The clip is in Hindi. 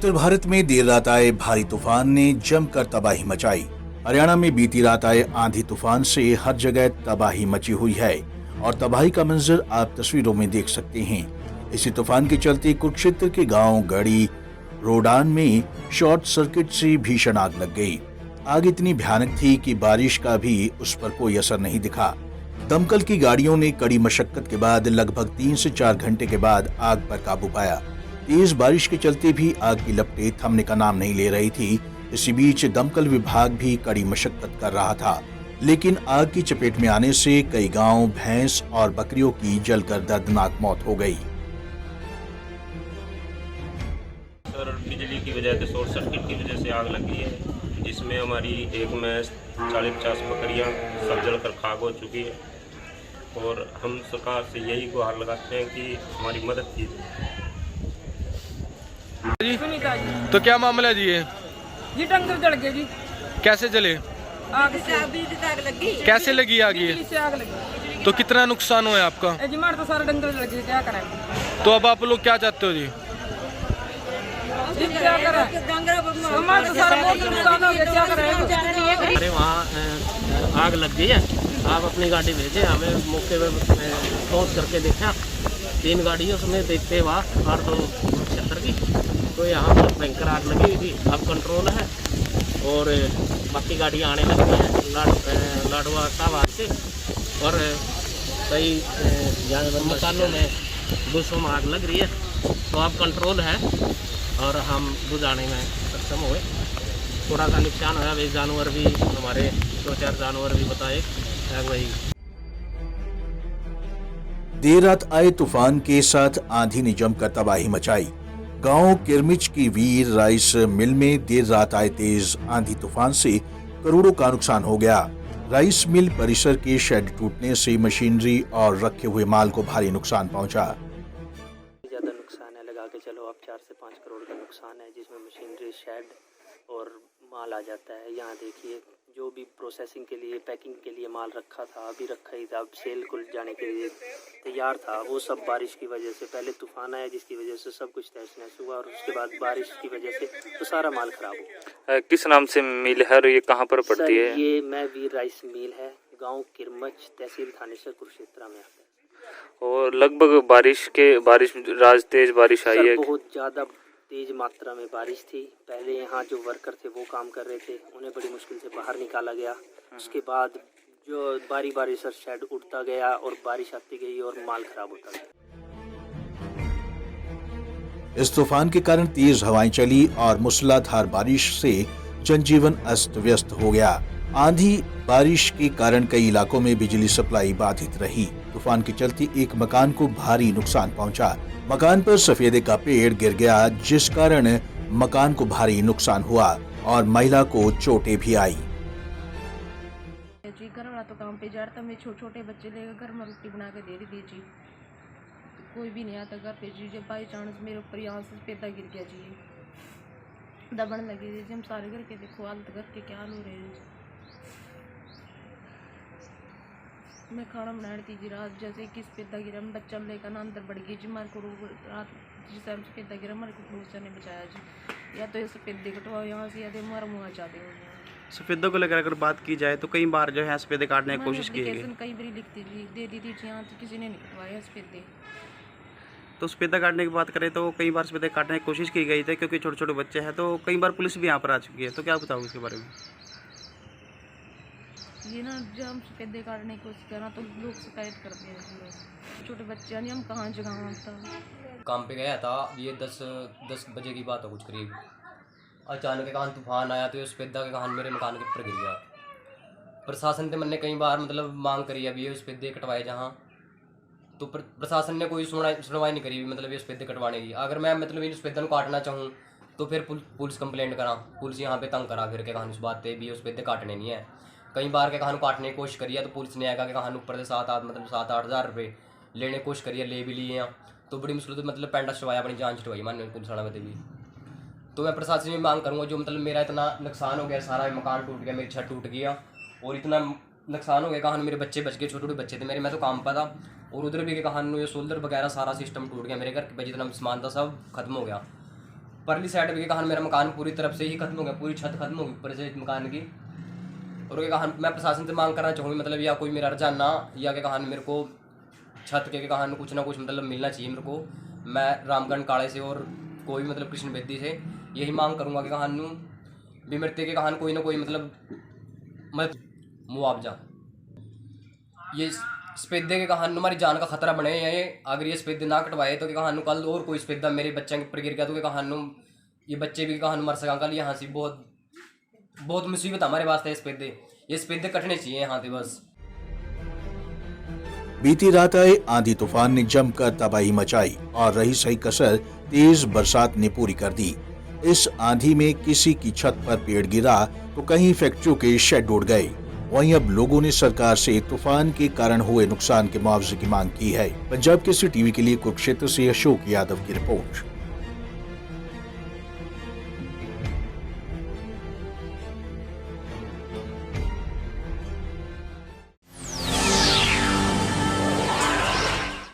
उत्तर भारत में देर रात आए भारी तूफान ने जमकर तबाही मचाई। हरियाणा में बीती रात आए आंधी तूफान से हर जगह तबाही मची हुई है और तबाही का मंजर आप तस्वीरों में देख सकते हैं। इसी तूफान के चलते कुरुक्षेत्र के गांव गढ़ी रोडान में शॉर्ट सर्किट से भीषण आग लग गई। आग इतनी भयानक थी कि बारिश का भी उस पर कोई असर नहीं दिखा। दमकल की गाड़ियों ने कड़ी मशक्कत के बाद लगभग 3 से 4 घंटे के बाद आग पर काबू पाया। तेज बारिश के चलते भी आग की लपटें थमने का नाम नहीं ले रही थी। इसी बीच दमकल विभाग भी कड़ी मशक्कत कर रहा था, लेकिन आग की चपेट में आने से कई गांव, भैंस और बकरियों की जलकर दर्दनाक मौत हो गई। सर, बिजली की वजह से शॉर्ट सर्किट की वजह से आग लगी है, जिसमें हमारी एक में 40-50 बकरियां सब जलकर खाक हो चुकी है और हम सरकार से यही गुहार लगाते हैं कि हमारी मदद की जी। तो क्या मामला है जी? ये जी डंगर जल गए जी। कैसे जले? आग से आग लगी। कैसे लगी आग? ये से आग लगी। तो कितना नुकसान हुआ है आपका? जी मार तो सारे डंगर जल गए, क्या करें? तो अब आप लोग क्या चाहते हो जी? क्या करें? हमारे तो सारा बहुत नुकसान हो गया, क्या करें? अरे वहाँ आग लग गई है, आप अपनी गाड़ी भेजे, हमें मौके पर पहुँच करके देखा 3 गाड़ियों उसमें देखते वहाँ और 2 क्षेत्र की, तो यहाँ पर भयंकर आग लगी हुई थी। अब कंट्रोल है और बाकी गाड़ियाँ आने लगी हैं लाडवा साहब से और कई मकानों में दूसरों में आग लग रही है, तो अब कंट्रोल है और हम बुझाने में सक्षम हुए। थोड़ा सा नुकसान हुआ, वे जानवर भी हमारे 2-4 जानवर भी बताए वही। देर रात आए तूफान के साथ आंधी ने जमकर तबाही मचाई। गांव किरमिच की वीर राइस मिल में देर रात आए तेज आंधी तूफान से करोड़ों का नुकसान हो गया। राइस मिल परिसर के शेड टूटने से मशीनरी और रखे हुए माल को भारी नुकसान पहुंचा। ज़्यादा नुकसान है, लगा के चलो आप 4 से 5 करोड़ का नुकसान है, जिसमें मशीनरी, शेड और माल आ जाता है। यहाँ देखिए, जो भी प्रोसेसिंग के लिए, पैकिंग के लिए माल रखा था, अभी रखा ही था, अब सेल खुल जाने के लिए तैयार था, वो सब बारिश की वजह से, पहले तूफान आया जिसकी वजह से सब कुछ तहस नहस हुआ और उसके बाद बारिश की वजह से तो सारा माल खराब हो। किस नाम से मिल है और ये कहाँ पर पड़ती है? ये मैं वीर राइस मिल है, गाँव किरमच, तहसील थानेसर, कुरुक्षेत्र में आता है। और लगभग बारिश तेज बारिश आई है? बहुत ज़्यादा तेज मात्रा में बारिश थी। पहले यहाँ जो वर्कर थे वो काम कर रहे थे, उन्हें बड़ी मुश्किल से बाहर निकाला गया। उसके बाद जो बारी बारी सर शेड उड़ता गया और बारिश आती गई और माल खराब होता गया। इस तूफान के कारण तेज हवाएं चली और मूसलाधार बारिश से जनजीवन अस्त व्यस्त हो गया। आंधी बारिश के कारण कई इलाकों में बिजली सप्लाई बाधित रही। तूफान के चलते एक मकान को भारी नुकसान पहुंचा। मकान पर सफेदे का पेड़ गिर गया, जिस कारण मकान को भारी नुकसान हुआ और महिला को चोटें भी आई। जी घर वाला तो काम पे जा रहा था, मैं छोटे बच्चे लेकर घर में रोटी बना के दे रही थी जी। कोई भी नहीं आता घर पे जी। जब बाई चांस मेरे ऊपर यहाँ से पेदा गिर गया जी, दबन लगी जी। हम सारे घर के देखो हालत, घर के क्या हाल हो रहे हैं। मैं खाना बना रही थी जी, रात जैसे किस पेदा गिरा, बच्चा लेकर ना अंदर बढ़ गई जी। मारे को रात जिस टाइम से पेदा गिरा, हमारे को पड़ोसिया ने बचाया जी। या तो ये सफेदे कटवाओ यहाँ से, या तो हमारा मुँह चाहते हो। सफेदों को लेकर अगर बात की जाए तो कई बार जो है सफेदे काटने की कोशिश की गई, कई बार लिखती थी, दे दी थी यहाँ, तो किसी ने नहीं कटवाया सफेदे। तो सफेदा काटने की बात करें तो कई बार सफेदे काटने की कोशिश की गई थी, क्योंकि छोटे छोटे बच्चे हैं, तो कई बार पुलिस भी यहाँ पर आ चुकी है। तो क्या बताओ इसके बारे में? ये ना जब हम सफेदे काटने की कोशिश करना तो लोग शिकायत करते हैं। छोटे बच्चे नहीं, हम कहाँ जगह आता। काम पे गया था, ये 10 बजे की बात हो कुछ करीब। अचानक के कारण तूफान आया तो ये सफेदा के कारण मेरे मकान के ऊपर गिर गया। प्रशासन से मैंने कई बार मांग करी, अभी ये सफेदे कटवाए जहाँ, तो प्रशासन ने कोई सुनवाई नहीं करी ये सफेदे कटवाने की। अगर मैं इन सफेदों को काटना चाहूँ तो फिर पुलिस कंप्लेंट करा, पुलिस यहाँ पे तंग करा फिर के कहानी उस बात पे भी ये सफेदे काटने नहीं है। कई बार के कहानी काटने की कोशिश करी है तो पुलिस ने आएगा कि कहानी ऊपर से 7-8 हज़ार रुपये लेने की कोशिश करी है, ले भी लिए हैं। तो बड़ी मुश्किल से पेंटा छुड़वाया, अपनी जान छुड़वाई मैंने पुलिस वाला में भी। तो मैं प्रशासन में मांग करूँगा, जो मेरा इतना नुकसान हो गया, सारा मकान टूट गया, मेरी छत टूट गया और इतना नुकसान हो गया, कहानी मेरे बच्चे बच गए, छोटे छोटे बच्चे थे मेरे, मैं तो काम पर था। और उधर भी कहानी ये सोल्डर वगैरह सारा सिस्टम टूट गया, मेरे घर पे जितना सामान था सब खत्म हो गया। परली साइड के कहान मेरा मकान पूरी तरफ से ही खत्म हो गया, पूरी छत खत्म हो गई ऊपर से मकान की। और के कहान मैं प्रशासन से मांग करना चाहूँगी, मतलब या कोई मेरा अर्जाना या के कहान मेरे को छत के कहान कुछ ना कुछ मतलब मिलना चाहिए मेरे को। मैं रामगढ़ काले से और कोई मतलब कृष्ण बेदी से यही मांग करूँगा कि कहान भी मृत्यु के कहान कोई ना कोई मतलब मुआवजा। ये सफेदे के कहान हमारी जान का खतरा बने हैं। अगर ये सफेदे ना कटवाए तो के कहान कल और कोई सफेदा मेरे बच्चे के ऊपर गिर गया तो के कहान ये बच्चे भी कहान मर सका कल। यहाँ से बहुत मुसीबत हमारे वास्ते ये सफेदे कटने चाहिए यहाँ से बस। बीती रात आए आंधी तूफान ने जमकर तबाही मचाई और रही सही कसर तेज बरसात ने पूरी कर दी। इस आंधी में किसी की छत पर पेड़ गिरा तो कहीं फैक्ट्रियों के शेड उड़ गए। वहीं अब लोगों ने सरकार से तूफान के कारण हुए नुकसान के मुआवजे की मांग की है। पंजाब केसरी टीवी के लिए कुरुक्षेत्र से अशोक यादव की रिपोर्ट।